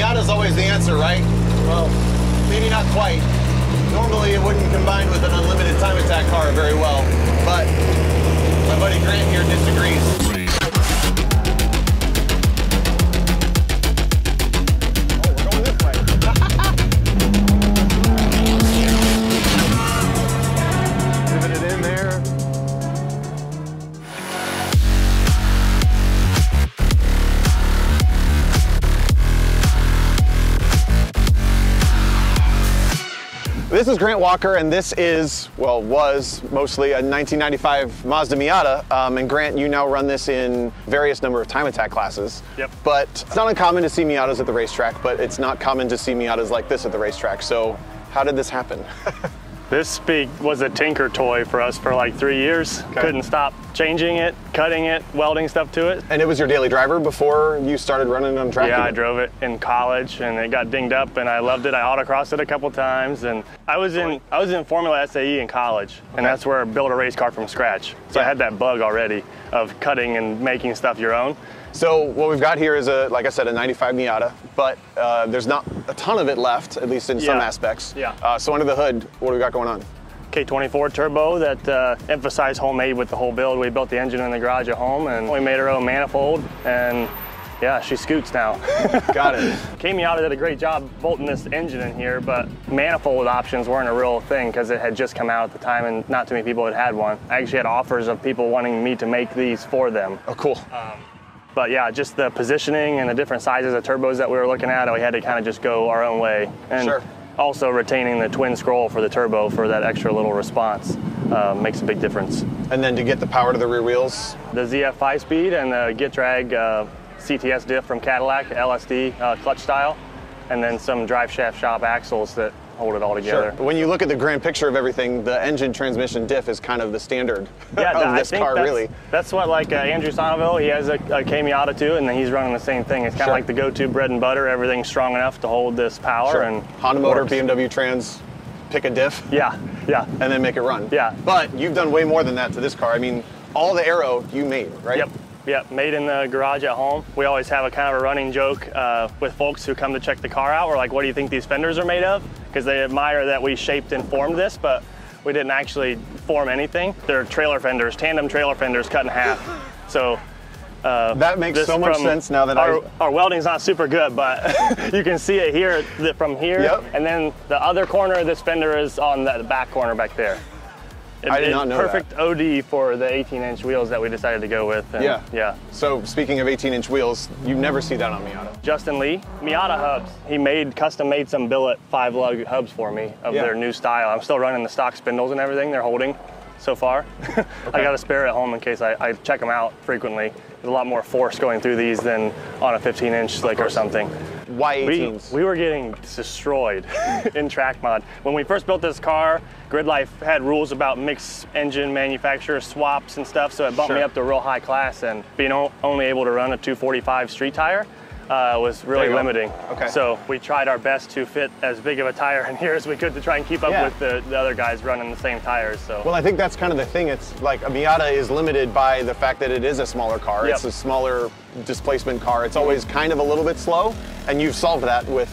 Miata's always the answer, right? Well, maybe not quite. Normally it wouldn't combine with an unlimited time attack car very well, but my buddy Grant here disagrees. This is Grant Walker, and this is, well, was mostly a 1995 Mazda Miata. And Grant, you now run this in various number of time attack classes. Yep. But it's not uncommon to see Miatas at the racetrack, but it's not common to see Miatas like this at the racetrack. So how did this happen? This was a tinker toy for us for like 3 years. Okay. Couldn't stop changing it, cutting it, welding stuff to it. And it was your daily driver before you started running on track? Yeah, I drove it in college and it got dinged up and I loved it. I autocrossed it a couple times, and I was in Formula SAE in college, and that's where I built a race car from scratch. So I had that bug already of cutting and making stuff your own. So what we've got here is, like I said, a 95 Miata, but there's not a ton of it left, at least in some aspects. Yeah. So under the hood, what do we got going on? K24 turbo that emphasized homemade with the whole build. We built the engine in the garage at home, and we made our own manifold, and yeah, she scoots now. Got it. K-Miata did a great job bolting this engine in here, but manifold options weren't a real thing because it had just come out at the time and not too many people had had one. I actually had offers of people wanting me to make these for them. Oh, cool. But yeah, just the positioning and the different sizes of turbos that we were looking at, we had to kind of just go our own way. And also retaining the twin scroll for the turbo for that extra little response makes a big difference. And then to get the power to the rear wheels? The ZF 5-speed and the Git Drag CTS diff from Cadillac, LSD clutch style, and then some drive shaft shop axles that hold it all together. Sure. But when you look at the grand picture of everything, the engine transmission diff is kind of the standard of this car, really. That's what, like Andrew Sonneville, he has a K-Miata too, and then he's running the same thing. It's kind of like the go-to bread and butter. Everything's strong enough to hold this power. And Honda motor, BMW trans, pick a diff. Yeah, yeah. And then make it run. Yeah. But you've done way more than that to this car. I mean, all the aero you made, right? Yep. Yeah, made in the garage at home. We always have a kind of a running joke with folks who come to check the car out. We're like, what do you think these fenders are made of? Because they admire that we shaped and formed this, but we didn't actually form anything. They're trailer fenders, tandem trailer fenders cut in half. So that makes so much sense now that our welding's not super good, but you can see it here from here. And then the other corner of this fender is on the back corner back there. I did not know perfect that. OD for the 18-inch wheels that we decided to go with. And yeah. So speaking of 18-inch wheels, you never see that on Miata. Justin Lee, Miata hubs. He custom made some billet 5-lug hubs for me of their new style. I'm still running the stock spindles and everything they're holding so far. I got a spare at home in case I check them out frequently. There's a lot more force going through these than on a 15-inch slick or something. Why 18s? We were getting destroyed in track mod. When we first built this car, Gridlife had rules about mixed engine manufacturer swaps and stuff, so it bumped me up to a real high class, and being only able to run a 245 street tire was really limiting. So we tried our best to fit as big of a tire in here as we could to try and keep up with the other guys running the same tires. So. Well, I think that's kind of the thing. It's like a Miata is limited by the fact that it is a smaller car. It's a smaller displacement car. It's always kind of a little bit slow, and you've solved that with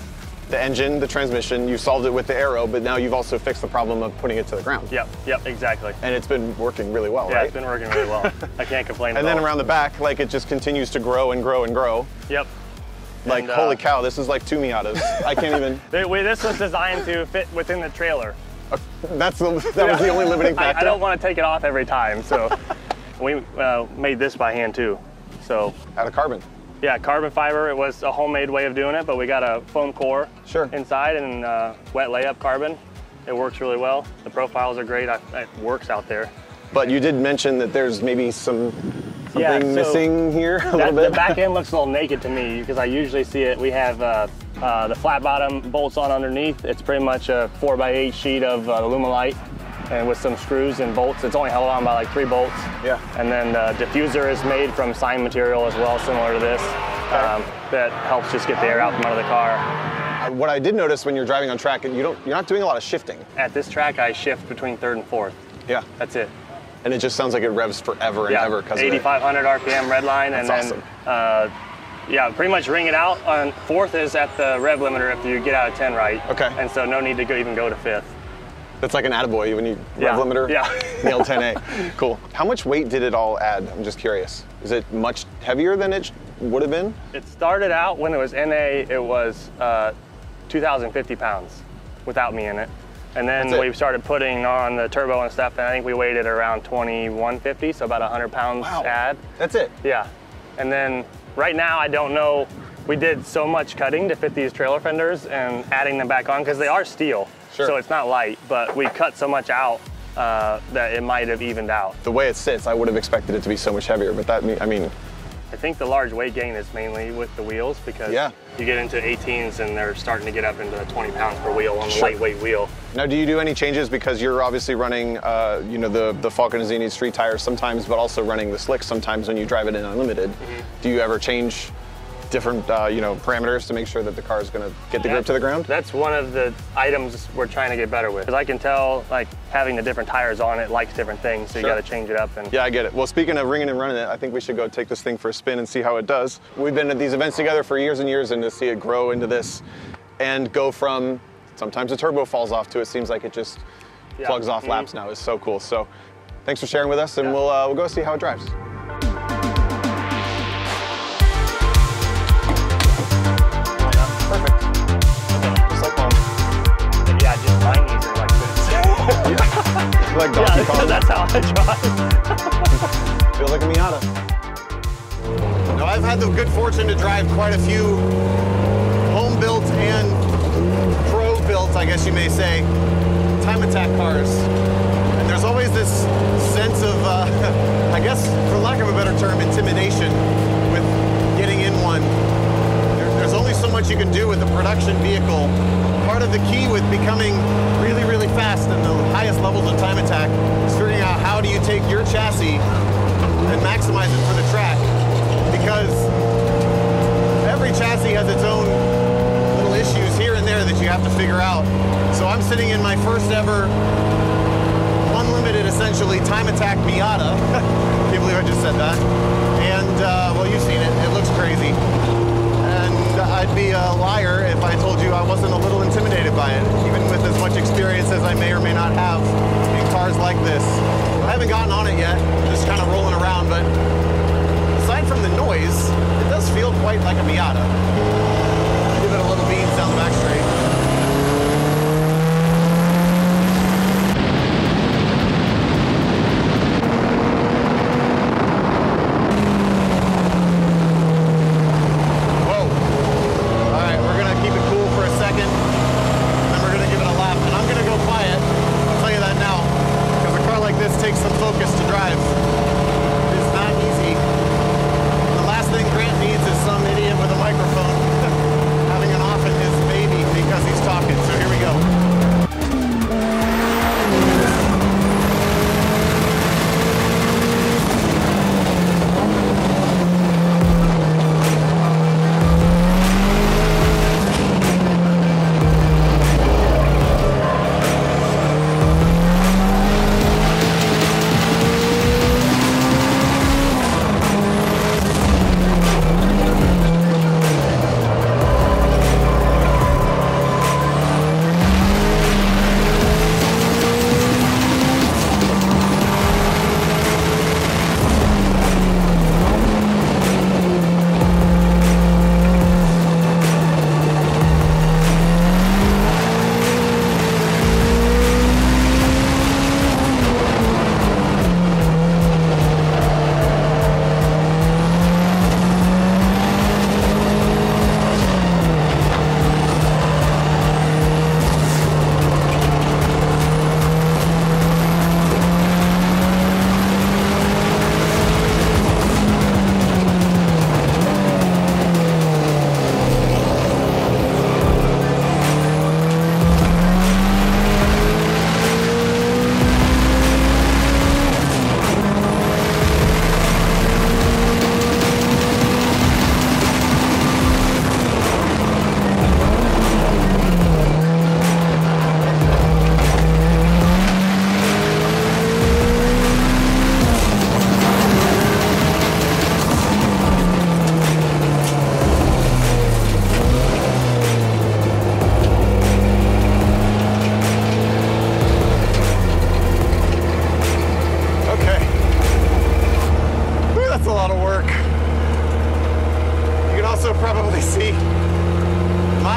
the engine, the transmission, you solved it with the aero, but now you've also fixed the problem of putting it to the ground. Yep, exactly. And it's been working really well, right? Yeah, it's been working really well. I can't complain at all. And then around the back, like, it just continues to grow and grow and grow. Yep. Like, holy cow, this is like 2 Miatas. I can't even... This was designed to fit within the trailer. That was the only limiting factor? I don't want to take it off every time, so we made this by hand too. So out of carbon? Yeah, carbon fiber. It was a homemade way of doing it, but we got a foam core inside and wet layup carbon. It works really well. The profiles are great. It works out there. But you did mention that there's maybe something missing here a little bit. The back end looks a little naked to me because I usually see it. We have the flat bottom bolts on underneath. It's pretty much a 4x8 sheet of Alumilite and with some screws and bolts. It's only held on by like 3 bolts. Yeah. And then the diffuser is made from sign material as well, similar to this. That helps just get the air out from under the car. What I did notice when you're driving on track, you're not doing a lot of shifting. At this track, I shift between 3rd and 4th. Yeah. That's it. And it just sounds like it revs forever and ever because of 8,500 RPM redline, and then Yeah, pretty much ring it out. On 4th is at the rev limiter if you get out of 10 right. Okay. And so no need to even go to 5th. That's like an attaboy when you rev limiter. Yeah. Nailed 10A. Cool. How much weight did it all add? I'm just curious. Is it much heavier than it would have been? It started out when it was NA, it was 2,050 pounds without me in it. And then we started putting on the turbo and stuff, and I think we weighed it around 2,150, so about 100 pounds add. That's it? Yeah. And then right now, I don't know, we did so much cutting to fit these trailer fenders and adding them back on, because they are steel. Sure. So it's not light, but we cut so much out that it might have evened out. The way it sits, I would have expected it to be so much heavier, but that, I mean. I think the large weight gain is mainly with the wheels, because you get into 18s and they're starting to get up into 20 pounds per wheel on the lightweight wheel. Now, do you do any changes, because you're obviously running, you know, the Falken Azini street tires sometimes, but also running the slicks sometimes when you drive it in unlimited. Do you ever change different, you know, parameters to make sure that the car is going to get the grip to the ground? That's one of the items we're trying to get better with. Because I can tell, like, having the different tires on it likes different things, so you got to change it up. And yeah, I get it. Well, speaking of ringing and running it, I think we should go take this thing for a spin and see how it does. We've been at these events together for years and years, and to see it grow into this and go from sometimes the turbo falls off to it seems like it just plugs off laps now is so cool. So thanks for sharing with us, and we'll go see how it drives. Perfect. Just like mom. Yeah, just mine knees are like this. Like Donkey Kong. That's how I drive. Feels like a Miata. Now, I've had the good fortune to drive quite a few home-built and pro-built, I guess you may say, time attack cars. And there's always this sense of, I guess, for lack of a better term, intimidation with getting in one. There's only so much you can do with a production vehicle. Part of the key with becoming really, really fast in the highest levels of time attack is figuring out how do you take your chassis and maximize it for the track. Because every chassis has its own little issues here and there that you have to figure out. So I'm sitting in my first ever unlimited, essentially, time attack Miata. Can't believe I just said that. And, well, you've seen it. It looks crazy. I'd be a liar if I told you I wasn't a little intimidated by it, even with as much experience as I may or may not have in cars like this. I haven't gotten on it yet, just kind of rolling around, but aside from the noise, it does feel quite like a Miata. Give it a little beans down the back straight. Some idiot with a microphone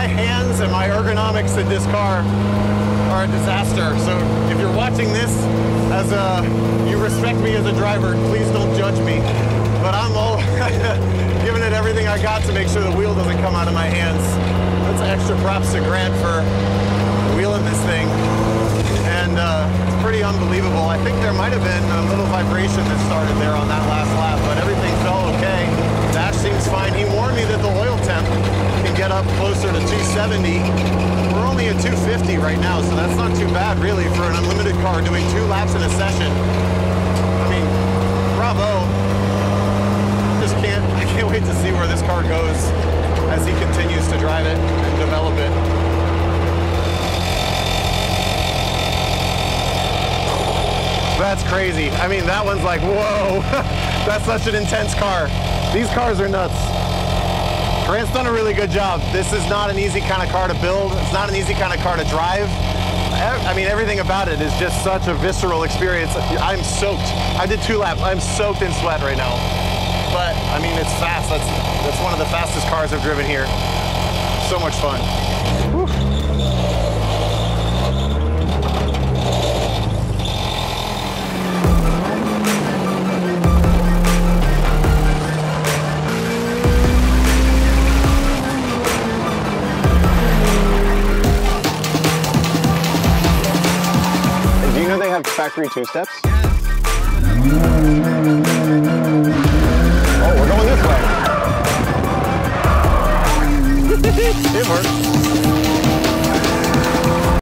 my hands and my ergonomics in this car are a disaster. So if you're watching this as you respect me as a driver, please don't judge me. But I'm all giving it everything I got to make sure the wheel doesn't come out of my hands. That's extra props to Grant for wheeling this thing. And it's pretty unbelievable. I think there might have been a little vibration that started there on that last lap, but everything felt okay. Dash seems fine. He warned me that the oil temp can get up closer to 270. We're only at 250 right now, so that's not too bad really for an unlimited car doing 2 laps in a session. I mean, bravo. I can't wait to see where this car goes as he continues to drive it and develop it. That's crazy. I mean, that one's like, whoa, that's such an intense car. These cars are nuts. Grant's done a really good job. This is not an easy kind of car to build. It's not an easy kind of car to drive. I mean, everything about it is just such a visceral experience. I'm soaked. I did 2 laps. I'm soaked in sweat right now. But, I mean, it's fast. That's one of the fastest cars I've driven here. So much fun. Whew. Do you know they have factory 2-steps? Oh, we're going this way. It works.